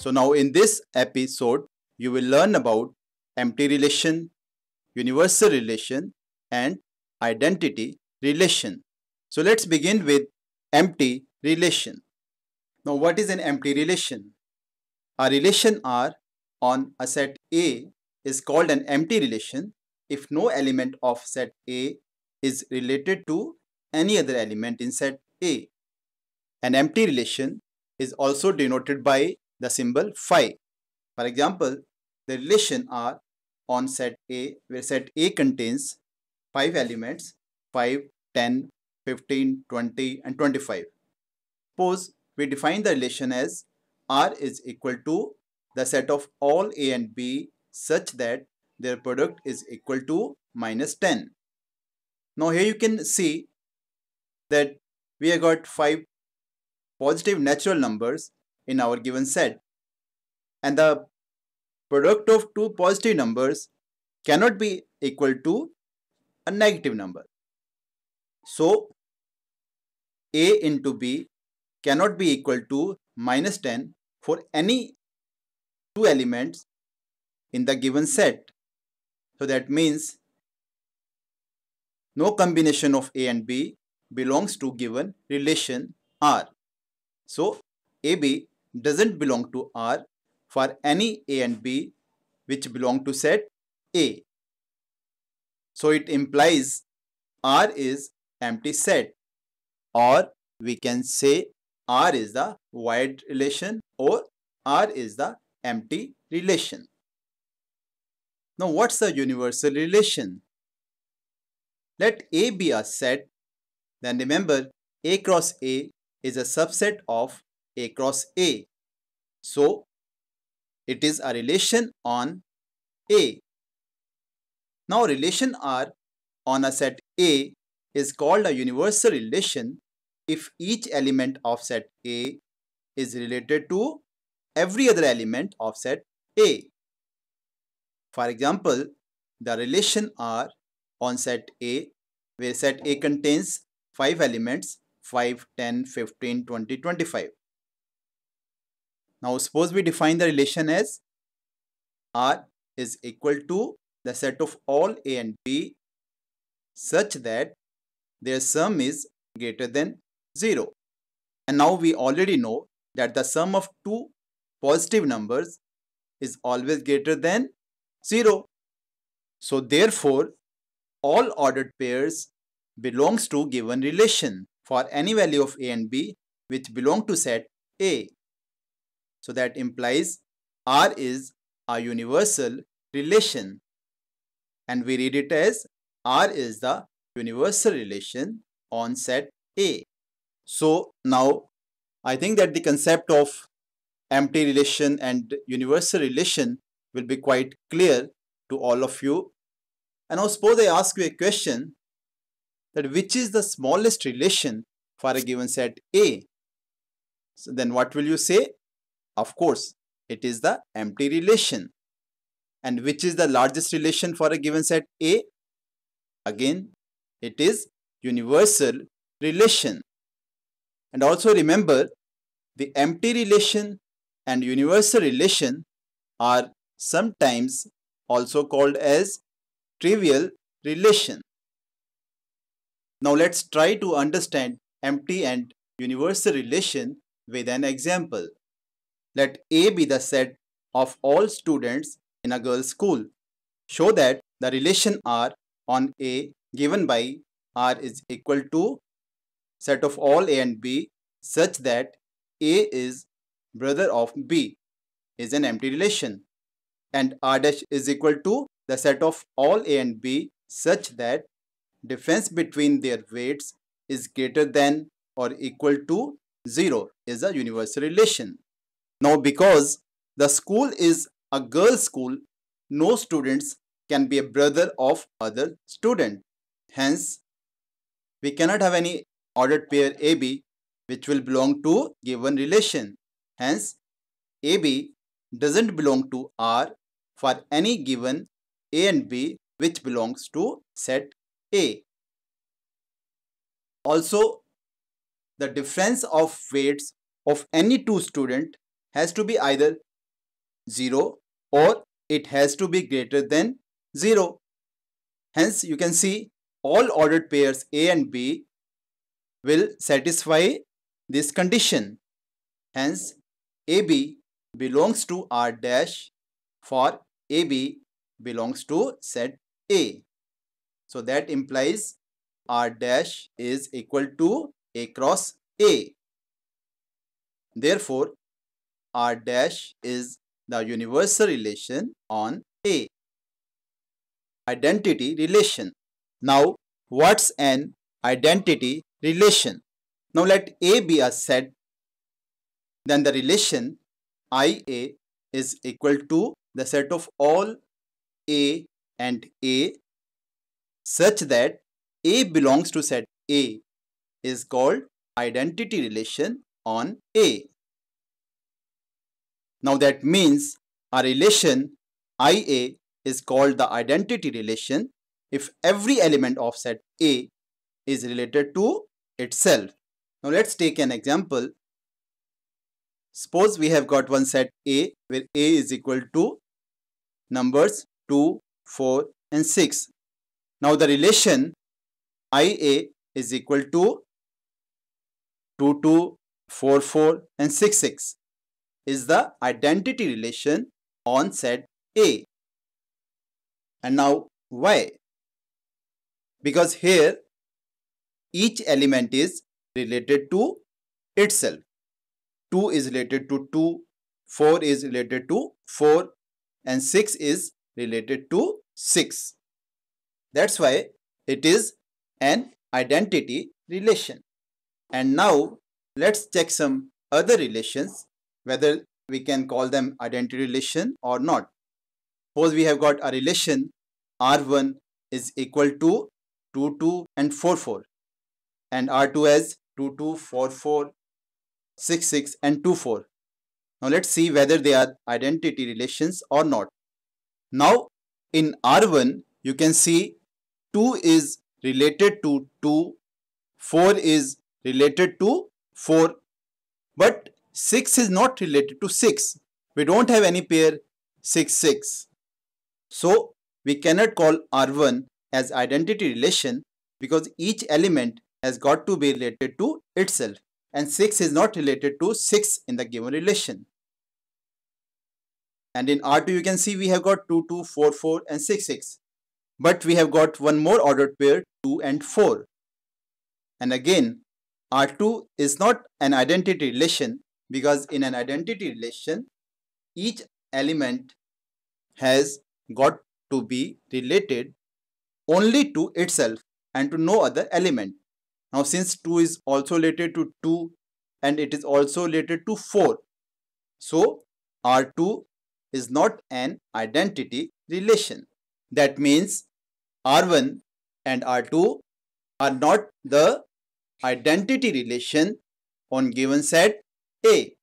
So now in this episode, you will learn about empty relation, universal relation, and identity relation. So let's begin with empty relation. Now what is an empty relation? A relation R on a set A is called an empty relation if no element of set A is related to any other element in set A. An empty relation is also denoted by the symbol phi. For example, the relation R on set A, where set A contains 5 elements 5, 10, 15, 20, and 25. Suppose we define the relation as R is equal to the set of all A and B such that their product is equal to minus 10. Now here you can see that we have got 5 positive natural numbers in our given set, and the product of two positive numbers cannot be equal to a negative number. So A into B cannot be equal to minus 10 for any two elements in the given set. So that means no combination of A and B belongs to given relation R. So AB doesn't belong to R for any A and B which belong to set A. So it implies R is empty set, or we can say R is the void relation, or R is the empty relation. Now what's the universal relation? Let A be a set, then remember A cross A is a subset of A cross A. So it is a relation on A. Now relation R on a set A is called a universal relation if each element of set A is related to every other element of set A. For example, the relation R on set A, where set A contains 5 elements 5, 10, 15, 20, 25. Now suppose we define the relation as R is equal to the set of all A and B such that their sum is greater than 0. And now we already know that the sum of two positive numbers is always greater than 0. So therefore, all ordered pairs belongs to given relation for any value of A and B which belong to set A. So that implies R is a universal relation, and we read it as R is the universal relation on set A. So now I think that the concept of empty relation and universal relation will be quite clear to all of you. And now suppose I ask you a question, that which is the smallest relation for a given set A? So then what will you say? Of course, it is the empty relation. And which is the largest relation for a given set A? Again, it is universal relation. And also remember, the empty relation and universal relation are sometimes also called as trivial relation. Now let's try to understand empty and universal relation with an example. Let A be the set of all students in a girls' school. Show that the relation R on A given by R is equal to set of all A and B such that A is brother of B is an empty relation, and R dash is equal to the set of all A and B such that difference between their weights is greater than or equal to 0 is a universal relation. Now because the school is a girls' school, no students can be a brother of other student. Hence, we cannot have any ordered pair AB which will belong to given relation. Hence, AB doesn't belong to R for any given A and B which belongs to set A. Also, the difference of weights of any two students has to be either 0 or it has to be greater than 0. Hence, you can see all ordered pairs A and B will satisfy this condition. Hence, AB belongs to R dash for AB belongs to set A. So that implies R dash is equal to A cross A. Therefore, R dash is the universal relation on A. Identity relation. Now, what's an identity relation? Now let A be a set, then the relation IA is equal to the set of all A and A such that A belongs to set A is called identity relation on A. Now that means a relation IA is called the identity relation if every element of set A is related to itself. Now let's take an example. Suppose we have got one set A where A is equal to numbers 2, 4 and 6. Now the relation IA is equal to 2, 2, 4, 4 and 6, 6 is the identity relation on set A. And now why? Because here each element is related to itself. 2 is related to 2, 4 is related to 4 and 6 is related to 6. That's why it is an identity relation. And now let's check some other relations whether we can call them identity relation or not. Suppose we have got a relation R1 is equal to 2, 2 and 4, 4 and R2 as 2, 2, 4, 4, 6, 6 and 2, 4. Now let's see whether they are identity relations or not. Now in R1 you can see 2 is related to 2, 4 is related to 4 but 6 is not related to 6. We don't have any pair 6, 6. So we cannot call R1 as identity relation because each element has got to be related to itself and 6 is not related to 6 in the given relation. And in R2 you can see we have got 2, 2, 4, 4 and 6, 6. But we have got one more ordered pair 2 and 4. And again R2 is not an identity relation because in an identity relation each element has got to be related only to itself and to no other element. Now since 2 is also related to 2 and it is also related to 4. So R2 is not an identity relation. That means R1 and R2 are not the identity relation on given set A.